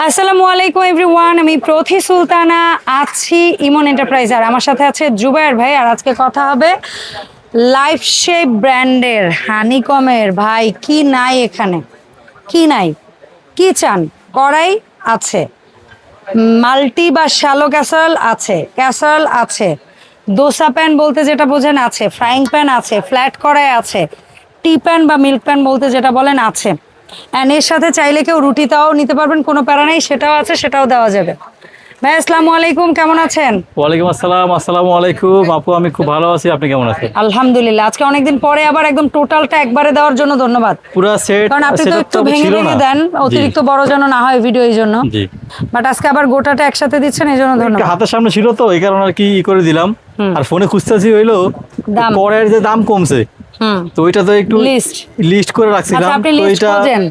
আসসালামু আলাইকুম এভরিওয়ান, আমি প্রথি সুলতানা আছি ইমন এন্টারপ্রাইজ, আর আমার সাথে আছে জুবায়ের ভাই। আর আজকে কথা হবে লাইফ শেপ ব্র্যান্ডের হানিকমের। ভাই কি নাই এখানে, কি নাই, কি চান? কড়াই আছে, মাল্টি বা শ্যালো ক্যাসারল আছে, ক্যাসারল আছে, দোসা প্যান বলতে যেটা বোঝেন আছে, ফ্রাইং প্যান আছে, ফ্ল্যাট কড়াই আছে, টি প্যান বা মিল্ক প্যান বলতে যেটা বলেন আছে। অ্যান্ড এর সাথে চাইলে কেউ রুটিটাও নিতে পারবেন, কোনো প্যারা নেই, সেটাও আছে, সেটাও দেওয়া যাবে। ভাই আসসালামু আলাইকুম, কেমন আছেন? ওয়ালাইকুম আসসালাম। আসসালামু আলাইকুম আপু, আমি খুব ভালো আছি, আপনি কেমন আছেন? আলহামদুলিল্লাহ। আজকে অনেকদিন পরে আবার একদম টোটালটা একবারে দেওয়ার জন্য ধন্যবাদ। পুরো সেট, কারণ আপনি তো একটু ভেঙে ভেঙে দেন, অতিরিক্ত বড় যেন না হয় ভিডিও, এই জন্য। জি, বাট আজকে আবার গোটাটা একসাথে দিচ্ছেন, এই জন্য ধন্যবাদ। হাতের সামনে ছিল তো এই কারণে আর কি করে দিলাম। আর ফোনে খুঁজতেছি হইলো দাম। কড়াইয়ের যে দাম কমছে, তো ওইটা তো একটু লিস্ট করে রাখছিলাম। আচ্ছা, আপনি তো লিস্ট এটা করেন,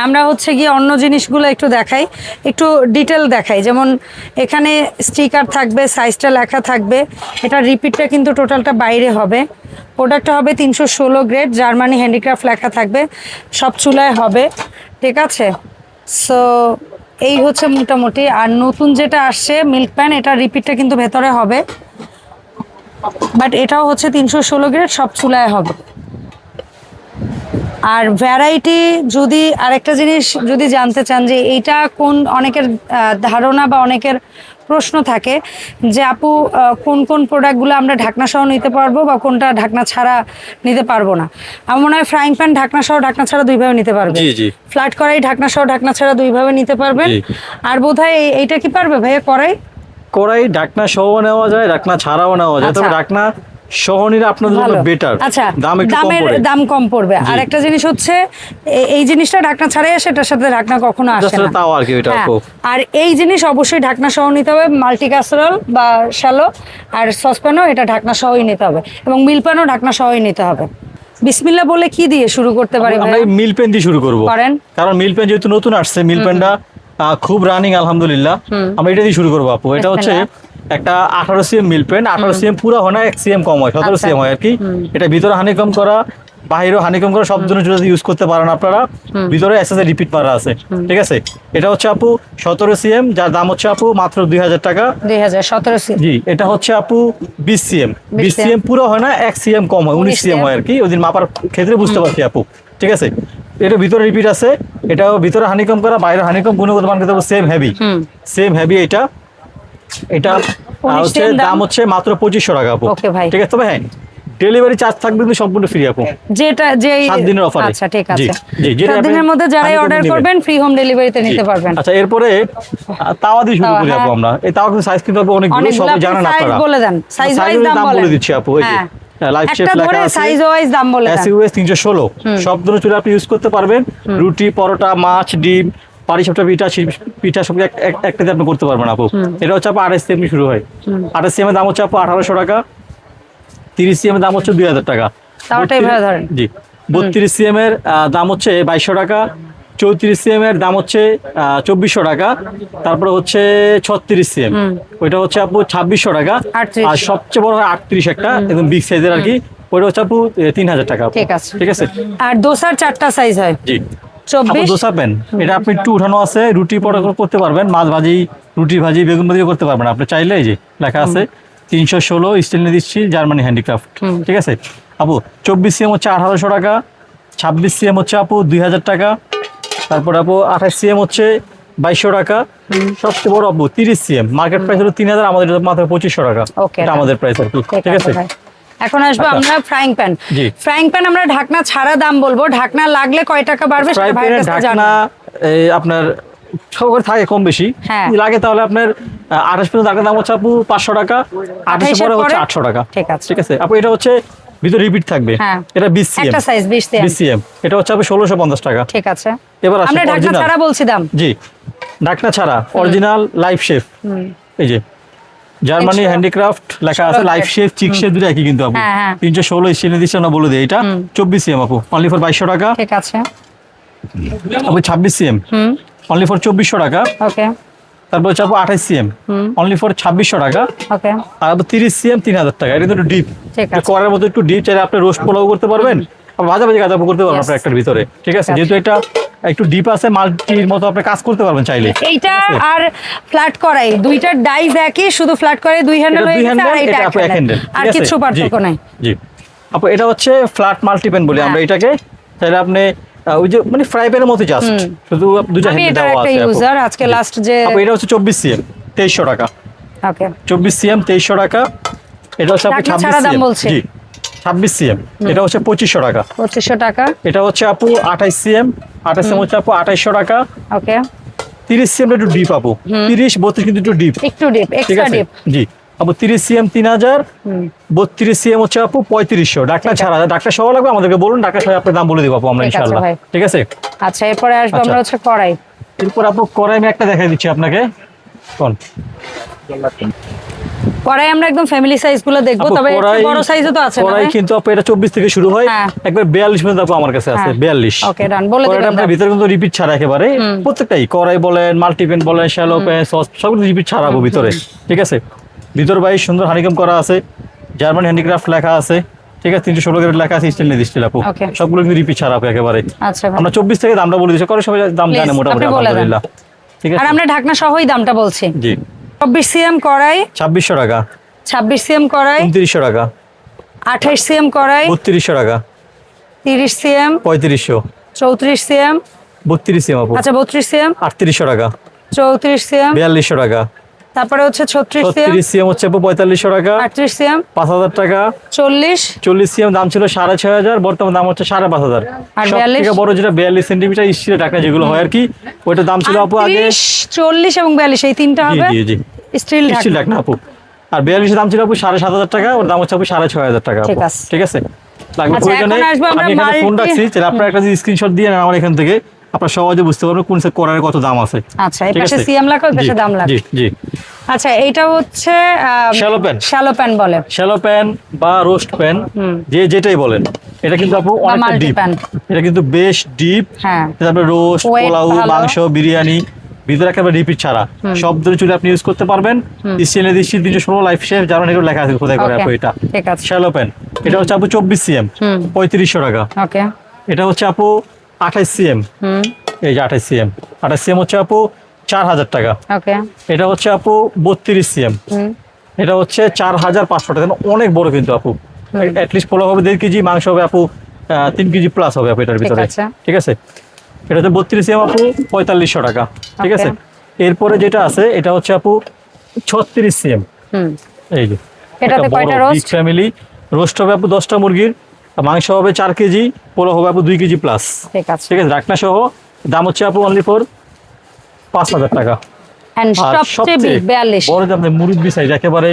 আমরা হচ্ছে গিয়ে অন্য জিনিসগুলো একটু দেখাই, একটু ডিটেল দেখাই। যেমন এখানে স্টিকার থাকবে, সাইজটা লেখা থাকবে, এটা রিপিটটা কিন্তু টোটালটা বাইরে হবে। প্রোডাক্টটা হবে 316 গ্রেড, জার্মানি হ্যান্ডিক্রাফট লেখা থাকবে, সব চুলায় হবে, ঠিক আছে? সো এই হচ্ছে মোটামুটি। আর নতুন যেটা আসছে মিল্ক প্যান, এটা রিপিটটা কিন্তু ভেতরে হবে, বাট এটাও হচ্ছে 316 গ্রেড, সব চুলায় হবে। আর ভ্যারাইটি, যদি আরেকটা জিনিস যদি জানতে চান যে এইটা কোন, অনেকের ধারণা বা অনেকের প্রশ্ন থাকে যে আপু কোন কোন প্রোডাক্টগুলো আমরা ঢাকনা সহ নিতে পারবো বা কোনটা ঢাকনা ছাড়া নিতে পারবো না। আমার মনে হয় ফ্রাইং প্যান ঢাকনা সহ ঢাকনা ছাড়া দুইভাবে নিতে পারবে, ফ্ল্যাট কড়াই ঢাকনা সহ ঢাকনা ছাড়া দুইভাবে নিতে পারবেন। আর বোধহয় এইটা কি পারবে ভাইয়া? কড়াই ঢাকনা সহ নেওয়া যায়, ঢাকনা ছাড়াও নেওয়া যায়, তবে ঢাকনা সহ নিলে আপনাদের জন্য বেটার। আচ্ছা, দাম একটু কম পড়ে, দাম কম পড়বে। আর একটা জিনিস হচ্ছে এই জিনিসটা ঢাকনা ছাড়াই আসে, এটার সাথে ঢাকনা কখনো আসে না, তাও আর কি এটা। আর এই জিনিস অবশ্যই ঢাকনা সহ নিতে হবে, মাল্টি ক্যাসারোল বা শ্যালো আর সসপ্যানও এটা ঢাকনা সহই নিতে হবে, এবং মিল প্যানও ঢাকনা সহই নিতে হবে। বিসমিল্লাহ বলে কি দিয়ে শুরু করতে পারি? আমরা মিল প্যান দিয়ে শুরু করব, কারণ মিল প্যান যেহেতু নতুন আসছে, মিল প্যানটা খুব রানিং আলহামদুলিল্লাহ। আমরা এটা দিয়ে শুরু করবো আপু। এটা হচ্ছে একটা 18 সিএম মিল প্যান, 18 সিএম পুরো হয় না, 1 সিএম কম হয়, 17 সিএম হয় আর কি। এটা ভিতরে হানিকম করা, বাহিরেও হানিকম করা, সব জন্য যদি ইউজ করতে পারেন আপনারা। ভিতরে এসএসএ রিপিট মারা আছে, ঠিক আছে? এটা হচ্ছে আপু 17 সিএম, যার দাম হচ্ছে আপু মাত্র 2000 টাকা। 2017 সিএম। জি, এটা হচ্ছে আপু 20 সিএম। 20 সিএম পুরো হয় না, 1 সিএম কম হয়, 19 সিএম হয় আর কি। ওই দিন মাপার ক্ষেত্রে বুঝতে পারছি আপু, ঠিক আছে? এটা ভিতরে রিপিট আছে, এটাও ভিতরে হানিকম করা, বাইরে হানিকম, গুণগত মান কিন্তু সেম হেভি, সেম হেভি। এটা হচ্ছে দাম হচ্ছে মাত্র 2500 টাকা আপু, ঠিক আছে? তবে হ্যাঁ, ডেলিভারি চার্জ থাকবে কিন্তু সম্পূর্ণ ফ্রি আপু, যেটা যে 7 দিনের অফার। আচ্ছা, ঠিক আছে, 7 দিনের মধ্যে যারাই অর্ডার করবেন ফ্রি হোম ডেলিভারিতে নিতে পারবেন। আচ্ছা, এরপরে তাওয়া দিয়ে শুরু করি আপু আমরা। এই তাওয়া কিন্তু সাইজ কিন্তু অনেকগুলো, সব জানেন আপনারা। বলে দেন সাইজ ওয়াইজ দাম বলে দিচ্ছি আপু। এই যে লাইফ শেপ লেখা আছে, সাইজ ওয়াইজ দাম বলে দেন। এসইউএস 316, সব ধরনের চুলা আপনি ইউজ করতে পারবেন। রুটি, পরোটা, মাছ, ডিম, পাটিসাপটা, পিঠা সব একটাতে আপনি করতে পারবেন আপু। এটা হচ্ছে আপু 28 সিএম শুরু হয়। 28 সিএম এর দাম হচ্ছে আপু 1800 টাকা। 30 সিএম এর দাম হচ্ছে 2000 টাকা। তাওটাই ভালো ধরেন। জি, 32 সিএম এর দাম হচ্ছে 2200 টাকা। 34 সিএম এর দাম হচ্ছে 2400 টাকা। তারপরে হচ্ছে 36 সিএম, ওইটা হচ্ছে আপু 2600 টাকা। আর সবচেয়ে বড় হয় 38 একটা, একদম বিগ সাইজের আর কি, ওইটা হচ্ছে আপু 3000 টাকা। ঠিক আছে, ঠিক আছে। আর দোসার 4টা সাইজ হয়। জি, 24 দোসা প্যান, এটা আপনি একটু উঠানো আছে, রুটি পরোটা করতে পারবেন, মাছ ভাজি, রুটি ভাজি, বেগুন ভাজি করতে পারবেন আপনি চাইলে। এই যে লেখা আছে 316 স্টেনলেস স্টিল, জার্মানি হ্যান্ডিক্রাফট, ঠিক আছে আপু। 24 সিএম হচ্ছে 1800 টাকা। 26 সিএম হচ্ছে আপু 2000 টাকা। তারপর আপু 28 সিএম হচ্ছে 2200 টাকা। সবচেয়ে বড় আপু 30 সিএম, মার্কেট প্রাইস হলো 3000, আমাদের মাত্র 2500 টাকা, এটা আমাদের প্রাইস আর কি, ঠিক আছে? এখন আসবো আমরা ফ্রাইং প্যান। ফ্রাইং প্যান আমরা ঢাকনা ছাড়া দাম বলবো, ঢাকনা লাগলে কয় টাকা বাড়বে সেটা ভাইয়ের কাছে জানা। আপনার সবার থাকে কম বেশি লাগে, তাহলে আপনার 28 পর্যন্ত দাম হচ্ছে আপু 500 টাকা, 28 পরে হচ্ছে 800 টাকা, ঠিক আছে আপু। এটা হচ্ছে ভিতরে রিপিট থাকবে, এটা 20 সিএম, একটা সাইজ 20 সিএম, এটা হচ্ছে আপু 1650 টাকা, ঠিক আছে। এবার আমরা ঢাকনা ছাড়া বলছি দাম। জি, ঢাকনা ছাড়া অরিজিনাল লাইফ শেফ, এই যে জার্মানি হ্যান্ডিক্রাফট লেখা আছে, লাইফ শেফ, চিক শেফ দুটো একই কিন্তু আপু। 316 স্টেনলেস দিচ্ছে না বলে দিই, এটা 24 সিএম আপু, অনলি ফর 2200 টাকা, ঠিক আছে আপু। 26 সিএম অনলি ফর 2400 টাকা, ওকে। তারপর হচ্ছে আপু 28 সিএম অনলি ফর 2600 টাকা, ওকে। আর 30 সিএম 3000 টাকা। এটা একটু ডিপ, করার মতো একটু ডিপ, চাইলে আপনি রোস্ট পোলাও করতে পারবেন, ভাজা ভাজি কাজ করতে পারবেন আপনার একটার ভিতরে, ঠিক আছে? যেহেতু এটা একটু ডিপ আছে, মাল্টির মতো আপনি কাজ করতে পারবেন চাইলে। এইটা আর ফ্ল্যাট করাই দুইটার ডাইস একই, শুধু ফ্ল্যাট করে দুই হ্যান্ডেল হয়ে গেছে, আর এটা এক হ্যান্ডেল, আর কিছু পার্থক্য নাই। জি আপু, এটা হচ্ছে ফ্ল্যাট মাল্টিপ্যান বলি আমরা এটাকে। তাহলে আপনি ওই যে মানে ফ্রাই প্যানের মতো জাস্ট, শুধু দুইটা হ্যান্ডেল দেওয়া আছে। আমি এটা একটা ইউজার, আজকে লাস্ট যে আপু এটা হচ্ছে 24 সিএম 2300 টাকা। ওকে 24 সিএম 2300 টাকা। এটা হচ্ছে আপু 26 সিএম, জি 26 সিএম, এটা হচ্ছে 2500 টাকা। 2500 টাকা। এটা হচ্ছে আপু 28 সিএম, 28 সিএম হচ্ছে আপু 2800 টাকা। ওকে 30 সিএম একটু ডিপ আপু, 30 32 কিন্তু একটু ডিপ, একটু ডিপ, এক্সট্রা ডিপ। জি আপু 30 সিএম 3000, 32 সিএম হচ্ছে আপু 3500। ডাক্তার ছাড়া, ডাক্তার সহ লাগবে আমাদেরকে বলুন, ডাক্তার সহ আপনার দাম বলে দিব আপু আমরা ইনশাআল্লাহ। ঠিক আছে, আচ্ছা এরপরে আসবে আমরা হচ্ছে কড়াই। এরপর আপু কড়াই আমি একটা দেখাই দিচ্ছি আপনাকে। কোন কড়াই আমরা একদম ফ্যামিলি সাইজ গুলো দেখবো, তবে বড় সাইজও তো আছে। কড়াই কিন্তু আপু এটা 24 থেকে শুরু হয়, একবার 42 পর্যন্ত আপু আমার কাছে আছে, 42। ওকে ডান, বলে দিবেন। আপনার ভিতরে কিন্তু রিপিট ছাড়া একেবারে প্রত্যেকটাই, কড়াই বলেন, মাল্টিপ্যান বলেন, শ্যালো প্যান, সস সবগুলো রিপিট ছাড়া আপু ভিতরে। ঠিক আছে, ভিতর বাইরে সুন্দর হানিকম করা আছে, জার্মান হ্যান্ডিক্রাফট লেখা আছে। ঠিক আছে, 316 গ্রেড লেখা আছে, স্টেনলেস স্টিল আপু, সবগুলো কিন্তু রিপিট ছাড়া আপু একেবারে। আচ্ছা আমরা 24 থেকে দামটা বলে দিচ্ছি, করে সবাই দাম জানে মোটামুটি আলহামদুলিল্লাহ। ঠিক আছে, আর আমরা ঢাকনা সহই দামটা বলছি। জি 24 সিএম কড়াই 2600 টাকা, 26 সিএম কড়াই 2900 টাকা, 28 সিএম কড়াই 3200 টাকা, 30 সিএম 3500, 34 সিএম 32 সিএম আপু, আচ্ছা 32 সিএম 3800 টাকা, 34 সিএম 4200 টাকা, তারপরে হচ্ছে 36 সিএম 36 সিএম হচ্ছে আপু 4500 টাকা, 38 সিএম 5000 টাকা, 40 সিএম দাম ছিল 6500, বর্তমান দাম হচ্ছে 5500। আর সব থেকে বড় যেটা 42 সেন্টিমিটার স্টিলের ঢাকনা যেগুলো হয় আর কি, ওইটা দাম ছিল আপু আগে 40 এবং 42 এই তিনটা হবে জি জি স্টিল ঢাকনা আপু। আর 42 দাম ছিল আপু 7500 টাকা, ওর দাম হচ্ছে আপু 6500 টাকা। ঠিক আছে, লাগবে প্রয়োজনে আমি এখানে ফোন রাখছি, তাহলে আপনারা একটা স্ক্রিনশট দিয়ে নেন আমার এখান থেকে, আপনারা সহজে বুঝতে পারবেন কোন সেট করার কত দাম আছে। আচ্ছা এই পাশে সিএম লেখা, ওই পাশে দাম লেখা। জি জি আচ্ছা এটা হচ্ছে শ্যালো প্যান বলে, শ্যালো প্যান বা রোস্ট প্যান, যে যেটাই বলেন, এটা কিন্তু আপু অনেকটা ডিপ, এটা কিন্তু বেশ ডিপ। তারপরে রোস্ট, পোলাও, মাংস, বিরিয়ানি ভিতরে একেবারে রিপিট ছাড়া সব ধরে চুলে আপনি ইউজ করতে পারবেন। Stainless steel 316 life chef German এগুলো লেখা আছে খোদাই করে আপু। এটা শ্যালো প্যান, এটা হচ্ছে আপু 24 সিএম 3500 টাকা। ওকে এটা হচ্ছে আপু 28 সিএম, এই যে 28 সিএম, 28 সিএম হচ্ছে আপু 4000 টাকা। ওকে এটা হচ্ছে আপু 32 সিএম, এটা হচ্ছে 4500 টাকা। অনেক বড় কিন্তু আপু, অ্যাটলিস্ট পোলাও হবে 1.5 কেজি, মাংস হবে আপু 3 কেজি প্লাস হবে আপু এটার ভিতরে। ঠিক আছে, এটা হচ্ছে 32 সিএম আপু 4500 টাকা। ঠিক আছে, এরপরে যেটা আছে এটা হচ্ছে আপু 36 সিএম, এই যে এটাতে কয়টা রোস্ট? বিগ ফ্যামিলি রোস্ট হবে আপু 10টা মুরগির, মাংস হবে 4 কেজি, পোলাও হবে আপু 2 কেজি প্লাস। ঠিক আছে, ঢাকনা সহ দাম হচ্ছে আপু অনলি ফর 5000 টাকা। এন্ড সবচেয়ে বিগ 42 বড় দাম মুরগি সাইজ, একেবারে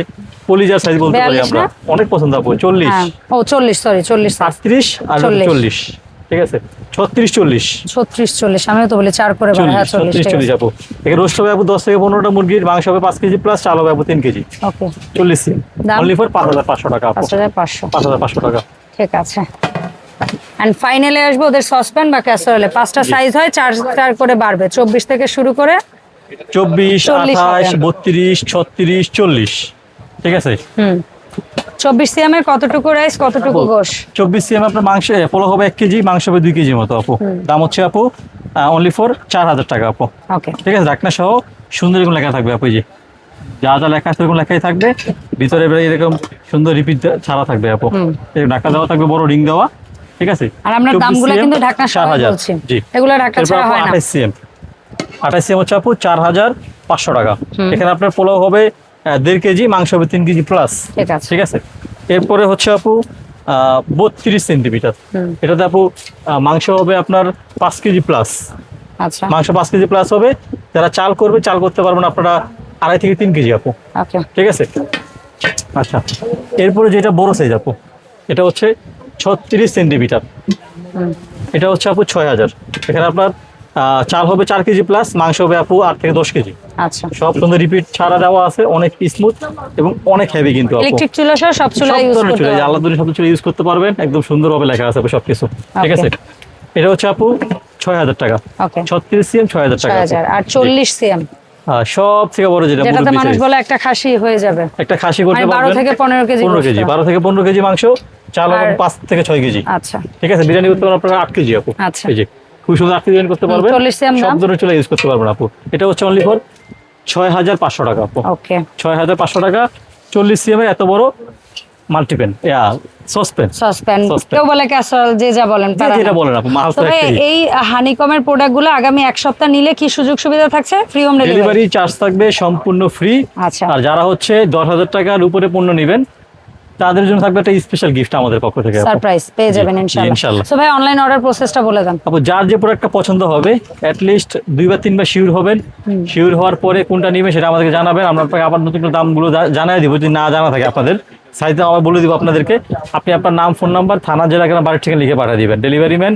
কলিজার সাইজ বলতে পারি আমরা, অনেক পছন্দ আপু। 40 ও 40 সরি 40 38 আর 40। ঠিক আছে, 36 40 আমিও তো বলি 4 করে বড়। হ্যাঁ 40 আপু। এখানে রোস্ট হবে আপু 10 থেকে 15টা মুরগির, মাংস হবে 5 কেজি প্লাস, চাল হবে আপু 3 KG. Okay 40 CM only for 5500 টাকা আপু। 5500 টাকা। ঠিক আছে, এন্ড ফাইনালি আসবে ওদের সসপ্যান বা ক্যাসারোলে। 5টা সাইজ হয়, 4 করে বাড়বে, 24 থেকে শুরু করে 24, 28, 32, 36, 40। ঠিক আছে, 24 সিএম এর কতটুকু রাইস, কতটুকু গোশ? 24 সিএম আপনার মাংস পোলাও হবে 1 কেজি, মাংস হবে 2 কেজি মতো আপু। দাম হচ্ছে আপু অনলি ফর 4000 টাকা আপু। ওকে ঠিক আছে, ঢাকনা সহ সুন্দর এরকম লেখা থাকবে আপু, যে যা যা লেখা আছে এরকম লেখাই থাকবে, ভিতরে এরকম সুন্দর রিপিট ছাড়া থাকবে আপু। ঢাকনা দেওয়া থাকবে, বড় রিং দেওয়া। ঠিক আছে, আর আমরা দামগুলো কিন্তু ঢাকনা সহ বলছি, জি এগুলো ঢাকনা ছাড়া হয় না। 28 সিএম হচ্ছে আপু 4500 টাকা। এখানে আপনার পোলাও হবে 1.5 কেজি, মাংস হবে 3 কেজি প্লাস। ঠিক আছে, এরপরে হচ্ছে আপু 32 সেন্টিমিটার, এটাতে আপু মাংস হবে আপনার 5 কেজি প্লাস। আচ্ছা, মাংস 5 কেজি প্লাস হবে। যারা চাল করবে, চাল করতে পারবেন আপনারা 2.5 থেকে 3 কেজি আপু। ঠিক আছে, আচ্ছা এরপরে যেটা বড় সাইজ আপু, এটা হচ্ছে 36 সেন্টিমিটার, এটা হচ্ছে আপু 6000। এখানে আপনার চাল হবে 4 কেজি প্লাস, মাংস হবে আপু 8 থেকে 10 কেজি। আচ্ছা, সব সুন্দর রিপিট ছাড়া দেওয়া আছে, অনেক স্মুথ এবং অনেক হেভি কিন্তু আপু। ইলেকট্রিক চুলা সহ সব চুলা ইউজ করতে পারবেন, আলাদা সব চুলা ইউজ করতে পারবেন, একদম সুন্দরভাবে লেখা আছে সবকিছু। ঠিক আছে, এটা হচ্ছে আপু 6000 টাকা। 36 সিএম 6000 টাকা। আর 40 সিএম সব থেকে বড় যেটাতে মানুষ বলে একটা খাসি হয়ে যাবে, একটা খাসি করতে পারবেন 12 থেকে 15 কেজি, 12 থেকে 15 কেজি মাংস, চাল হবে 5 থেকে 6 কেজি। আচ্ছা, ঠিক আছে, বিরিয়ানি করতে পারবেন আপনারা 8 কেজি আপু। এই যে খুব সুন্দর আকৃতি ডিজাইন করতে পারবেন, 40 cm সব ধরনের চুলা ইউজ করতে পারবেন আপু। এটা হচ্ছে অনলি ফর 6500 টাকা আপু। ওকে 6500 টাকা 40 cm এর এত বড় মাল্টিপ্যান সসপ্যান কেউ বলে ক্যাসরোল, যে যা বলেন যেটা বলেন আপু। মাল তো তবে একটাই। এই হানিকমের প্রোডাক্টগুলো আগামী এক সপ্তাহ নিলে কি সুযোগ সুবিধা থাকছে? Free home delivery, delivery charge থাকবে সম্পূর্ণ ফ্রি। আচ্ছা, আর যারা হচ্ছে 10,000 টাকার উপরে পণ্য নেবেন তাদের জন্য থাকবে একটা স্পেশাল গিফট আমাদের পক্ষ থেকে, সারপ্রাইজ পেয়ে যাবেন ইনশাআল্লাহ। সো ভাই অনলাইন অর্ডার প্রসেসটা বলে দেন আপু। যার যে প্রোডাক্টটা পছন্দ হবে অ্যাট লিস্ট 2 বা 3 বার শিওর হবেন, শিওর হওয়ার পরে কোনটা নেবেন সেটা আমাদেরকে জানাবেন, আমরা আপনাকে আবার নতুন দামগুলো জানাই দিব। যদি না জানা থাকে আপনাদের সাইজে আমরা বলে দিব আপনাদেরকে, আপনি আপনার নাম, ফোন নাম্বার, থানা, জেলা, বাড়ির ঠিকানা লিখে পাঠিয়ে দিবেন। ডেলিভারি ম্যান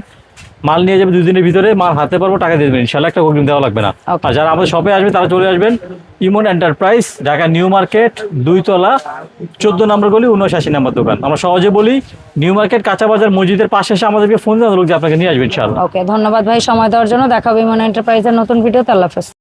মাল নিয়ে যাবে 2 দিনের ভিতরে, মাল হাতে পারবো, টাকা দিয়ে দেবেন ইনশাআল্লাহ, একটা অগ্রিম দেওয়া লাগবে না। আর যারা আমাদের শপে আসবে তারা চলে আসবেন ইমন এন্টারপ্রাইজ, ঢাকা নিউ মার্কেট 2 তলা 14 নম্বর গলি 79 নম্বর দোকান। আমরা সহজে বলি নিউ মার্কেট কাঁচা বাজার মসজিদের পাশে এসে আমাদেরকে ফোন দেওয়া লোক আপনাকে নিয়ে আসবেন ইনশাআল্লাহ। ওকে, ধন্যবাদ ভাই সময় দেওয়ার জন্য। দেখা হবে ইমন এন্টারপ্রাইজের নতুন ভিডিওতে। আল্লাহ হাফেজ।